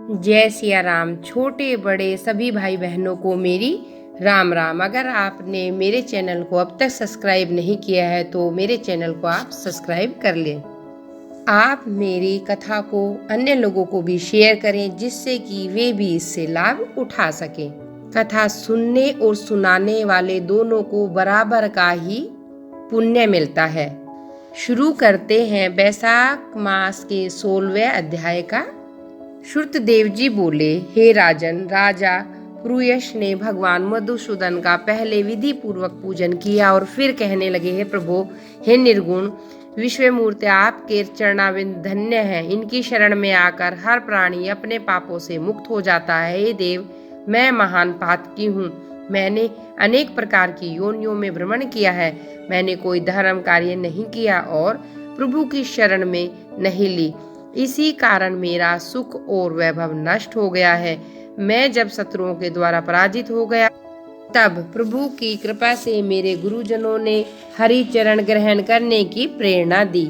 जय सिया राम। छोटे बड़े सभी भाई बहनों को मेरी राम राम। अगर आपने मेरे चैनल को अब तक सब्सक्राइब नहीं किया है तो मेरे चैनल को आप सब्सक्राइब कर लें। आप मेरी कथा को अन्य लोगों को भी शेयर करें जिससे कि वे भी इससे लाभ उठा सकें। कथा सुनने और सुनाने वाले दोनों को बराबर का ही पुण्य मिलता है। शुरू करते हैं वैशाख मास के 16वें अध्याय का। श्रुतदेव जी बोले, हे राजन, राजा पुरुयश ने भगवान मधुसूदन का पहले विधि पूर्वक पूजन किया और फिर कहने लगे, हे प्रभु, हे निर्गुण विश्वमूर्ति, आपके चरणाविंद धन्य हैं। इनकी शरण में आकर हर प्राणी अपने पापों से मुक्त हो जाता है। हे देव, मैं महान पातकी हूँ। मैंने अनेक प्रकार की योनियों में भ्रमण किया है। मैंने कोई धर्म कार्य नहीं किया और प्रभु की शरण में नहीं ली। इसी कारण मेरा सुख और वैभव नष्ट हो गया है। मैं जब शत्रुओं के द्वारा पराजित हो गया तब प्रभु की कृपा से मेरे गुरुजनों ने हरि चरण ग्रहण करने की प्रेरणा दी।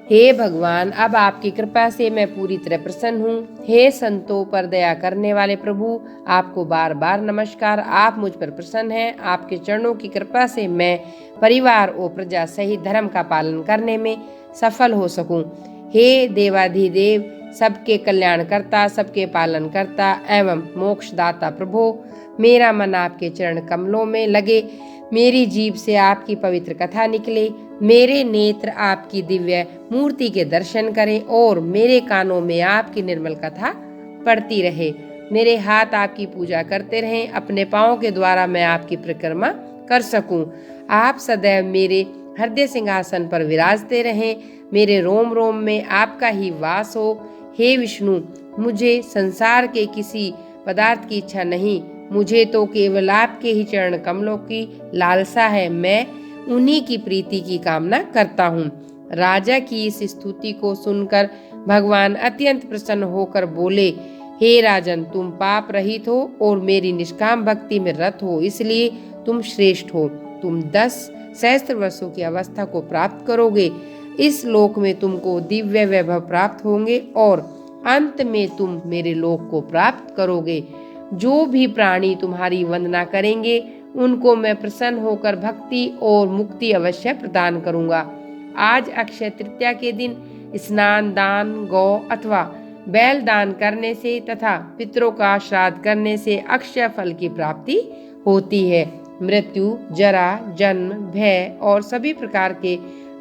हे भगवान, अब आपकी कृपा से मैं पूरी तरह प्रसन्न हूँ। हे संतों पर दया करने वाले प्रभु, आपको बार बार नमस्कार। आप मुझ पर प्रसन्न हैं। आपके चरणों की कृपा से मैं परिवार और प्रजा सहित धर्म का पालन करने में सफल हो सकूं। हे देवाधिदेव, सबके कल्याणकर्ता, सबके पालन करता एवं मोक्षदाता प्रभु, मेरा मन आपके चरण कमलों में लगे। मेरी जीभ से आपकी पवित्र कथा निकले। मेरे नेत्र आपकी दिव्य मूर्ति के दर्शन करें और मेरे कानों में आपकी निर्मल कथा पढ़ती रहे। मेरे हाथ आपकी पूजा करते रहें। अपने पांवों के द्वारा मैं आपकी परिक्रमा कर सकूं। आप सदैव मेरे हृदय सिंहासन पर विराजते रहें। मेरे रोम रोम में आपका ही वास हो। हे विष्णु, मुझे संसार के किसी पदार्थ की इच्छा नहीं। मुझे तो केवल आपके ही चरण कमलों की लालसा है। मैं उन्हीं की प्रीति की कामना करता हूँ। राजा की इस स्तुति को सुनकर भगवान अत्यंत प्रसन्न होकर बोले, हे राजन, तुम पाप रहित हो और मेरी निष्काम भक्ति में रत हो, इसलिए तुम श्रेष्ठ हो। तुम 10 सहस्त्र वर्षों की अवस्था को प्राप्त करोगे। इस लोक में तुमको दिव्य वैभव प्राप्त होंगे और अंत में तुम मेरे लोक को प्राप्त करोगे। जो भी प्राणी तुम्हारी वंदना करेंगे उनको मैं प्रसन्न होकर भक्ति और मुक्ति अवश्य प्रदान करूंगा। आज अक्षय तृतीया के दिन स्नान, दान, गौ अथवा बैल दान करने से तथा पितरों का श्राद्ध करने से अक्षय फल की प्राप्ति होती है। मृत्यु, जरा, जन्म, भय और सभी प्रकार के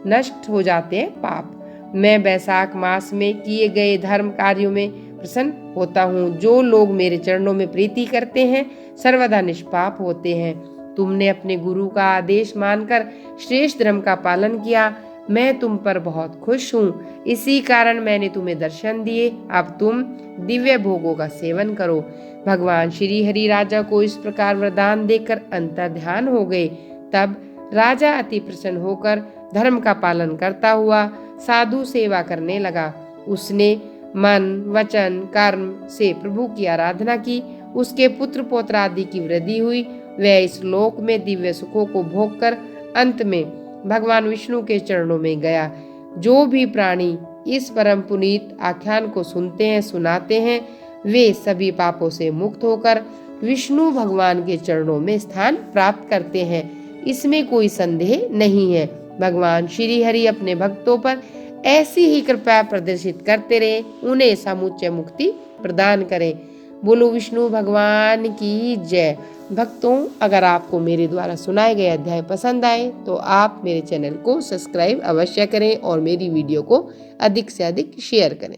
नष्ट हो जाते हैं पाप। मैं वैशाख मास में किए गए धर्म कार्यों में प्रसन्न होता हूँ। जो लोग मेरे चरणों में प्रीति करते हैं सर्वदा निष्पाप होते हैं। तुमने अपने गुरु का आदेश मानकर श्रेष्ठ धर्म का पालन किया। मैं तुम पर बहुत खुश हूँ। इसी कारण मैंने तुम्हें दर्शन दिए। अब तुम दिव्य भोगों का सेवन करो। भगवान श्री हरि राजा को इस प्रकार वरदान देकर अंतर्ध्यान हो गए। तब राजा अति प्रसन्न होकर धर्म का पालन करता हुआ साधु सेवा करने लगा। उसने मन, वचन, कर्म से प्रभु की आराधना की। उसके पुत्र पौत्र आदि की वृद्धि हुई। वह इस लोक में दिव्य सुखों को भोग कर अंत में भगवान विष्णु के चरणों में गया। जो भी प्राणी इस परम पुनीत आख्यान को सुनते हैं, सुनाते हैं, वे सभी पापों से मुक्त होकर विष्णु भगवान के चरणों में स्थान प्राप्त करते हैं। इसमें कोई संदेह नहीं है। भगवान श्री हरि अपने भक्तों पर ऐसी ही कृपा प्रदर्शित करते रहे, उन्हें समुच्चय मुक्ति प्रदान करें। बोलो विष्णु भगवान की जय। भक्तों, अगर आपको मेरे द्वारा सुनाए गए अध्याय पसंद आए तो आप मेरे चैनल को सब्सक्राइब अवश्य करें और मेरी वीडियो को अधिक से अधिक शेयर करें।